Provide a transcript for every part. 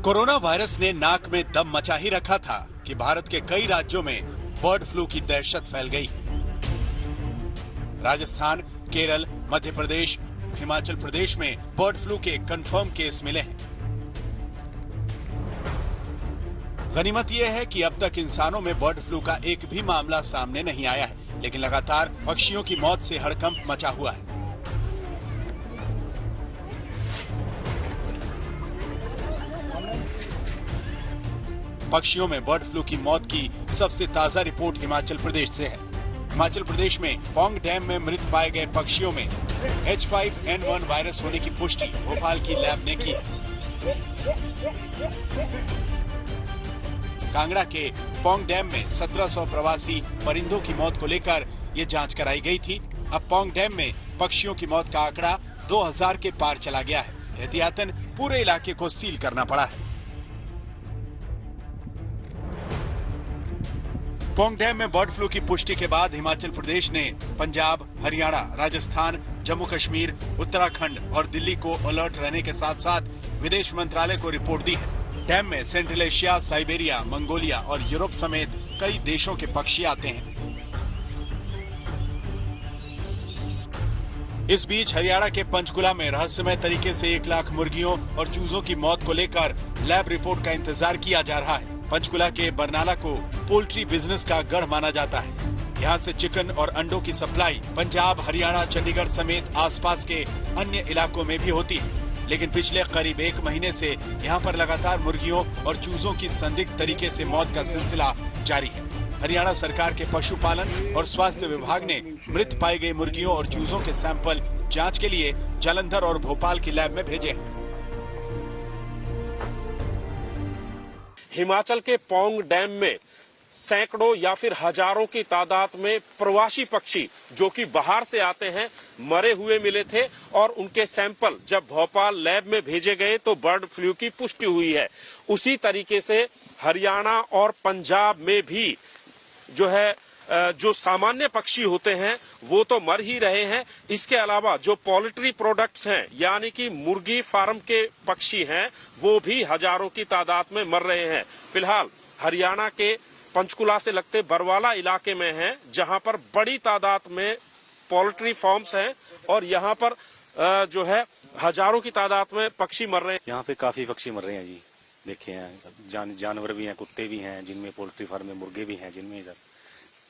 Corona virus ने नाक में दम मचा ही रखा था कि भारत के कई राज्यों में बर्ड फ्लू की दहशत फैल गई। राजस्थान, केरल, मध्य प्रदेश, हिमाचल प्रदेश में बर्ड फ्लू के कंफर्म केस मिले हैं। गनीमत यह है कि अब तक इंसानों में बर्ड फ्लू का एक भी मामला सामने नहीं आया है, लेकिन लगातार पक्षियों की मौत से हड़कंप मचा हुआ है। पक्षियों में बर्ड फ्लू की मौत की सबसे ताजा रिपोर्ट हिमाचल प्रदेश से है। हिमाचल प्रदेश में पौंग डैम में मृत पाए गए पक्षियों में H5N1 वायरस होने की पुष्टि भोपाल की लैब ने की है। कांगड़ा के पौंग डैम में 1700 प्रवासी परिंदों की मौत को लेकर ये जांच कराई गई थी। अब पौंग डैम में पक्षियों की मौत का आंकड़ा 2000 के पार चला गया है। एहतियातन पूरे इलाके को सील करना पड़ा है। पौंग डैम में बर्ड फ्लू की पुष्टि के बाद हिमाचल प्रदेश ने पंजाब, हरियाणा, राजस्थान, जम्मू कश्मीर, उत्तराखंड और दिल्ली को अलर्ट रहने के साथ साथ विदेश मंत्रालय को रिपोर्ट दी है। डैम में सेंट्रल एशिया, साइबेरिया, मंगोलिया और यूरोप समेत कई देशों के पक्षी आते हैं। इस बीच हरियाणा के पंचकुला में रहस्यमय तरीके से 1 लाख मुर्गियों और चूजों की मौत को लेकर लैब रिपोर्ट का इंतजार किया जा रहा है। पंचकुला के बरनाला को पोल्ट्री बिजनेस का गढ़ माना जाता है। यहाँ से चिकन और अंडों की सप्लाई पंजाब, हरियाणा, चंडीगढ़ समेत आसपास के अन्य इलाकों में भी होती है। लेकिन पिछले करीब 1 महीने से यहाँ पर लगातार मुर्गियों और चूजों की संदिग्ध तरीके से मौत का सिलसिला जारी है। हरियाणा सरकार के पशुपालन और स्वास्थ्य विभाग ने मृत पाई गई मुर्गियों और चूजों के सैंपल जाँच के लिए जालंधर और भोपाल की लैब में भेजे हैं। हिमाचल के पौंग डैम में सैकड़ों या फिर हजारों की तादाद में प्रवासी पक्षी जो कि बाहर से आते हैं मरे हुए मिले थे और उनके सैंपल जब भोपाल लैब में भेजे गए तो बर्ड फ्लू की पुष्टि हुई है। उसी तरीके से हरियाणा और पंजाब में भी जो सामान्य पक्षी होते हैं वो तो मर ही रहे हैं। इसके अलावा जो पोल्ट्री प्रोडक्ट्स हैं यानी कि मुर्गी फार्म के पक्षी हैं वो भी हजारों की तादाद में मर रहे हैं। फिलहाल हरियाणा के पंचकुला से लगते बरवाला इलाके में हैं जहां पर बड़ी तादाद में पोल्ट्री फार्म्स हैं और यहां पर हजारों की तादाद में पक्षी मर रहे हैं। यहाँ पे काफी पक्षी मर रहे हैं जी। देखे हैं जानवर भी हैं, कुत्ते भी हैं, जिनमें पोल्ट्री फार्म में मुर्गे भी हैं, जिनमें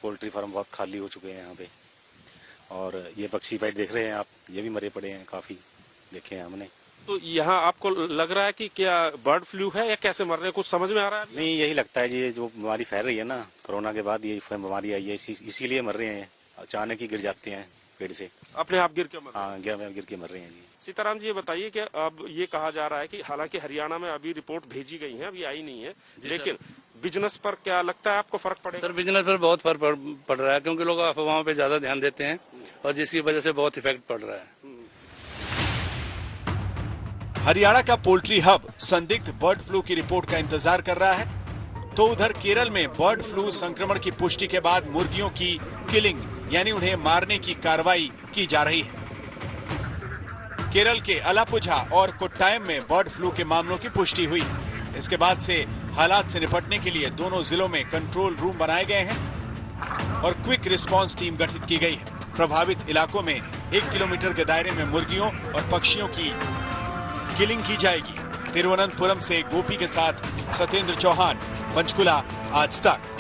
पोल्ट्री फार्म बहुत खाली हो चुके हैं यहाँ पे। और ये पक्षी पैट देख रहे हैं आप, ये भी मरे पड़े हैं, काफी देखे हैं हमने। तो यहाँ आपको लग रहा है कि क्या बर्ड फ्लू है या कैसे मर रहे हैं, कुछ समझ में आ रहा है? नहीं, यही लगता है जी, ये जो बीमारी फैल रही है ना कोरोना के बाद, ये बीमारी आई है, इसीलिए मर रहे हैं। अचानक ही गिर जाते हैं पेड़ से, अपने आप गिर के मर? हाँ, गिर के मर रहे हैं जी। सीताराम जी, ये बताइए कि अब ये कहा जा रहा है कि हालांकि हरियाणा में अभी रिपोर्ट भेजी गई है, अभी आई नहीं है, लेकिन बिजनेस पर क्या लगता है आपको फर्क पड़ेगा? सर, बिजनेस पर बहुत फर्क पड़ रहा है क्योंकि लोग अफवाहों पे ज्यादा ध्यान देते हैं और जिसकी वजह से बहुत इफेक्ट पड़ रहा है। हरियाणा का पोल्ट्री हब संदिग्ध बर्ड फ्लू की रिपोर्ट का इंतजार कर रहा है, तो उधर केरल में बर्ड फ्लू संक्रमण की पुष्टि के बाद मुर्गियों की किलिंग यानी उन्हें मारने की कार्रवाई की जा रही है। केरल के अलापुझा और कोट्टायम में बर्ड फ्लू के मामलों की पुष्टि हुई। इसके बाद से हालात से निपटने के लिए दोनों जिलों में कंट्रोल रूम बनाए गए हैं और क्विक रिस्पांस टीम गठित की गई है। प्रभावित इलाकों में 1 किलोमीटर के दायरे में मुर्गियों और पक्षियों की किलिंग की जाएगी। तिरुवनंतपुरम से गोपी के साथ सत्येंद्र चौहान, पंचकुला, आज तक।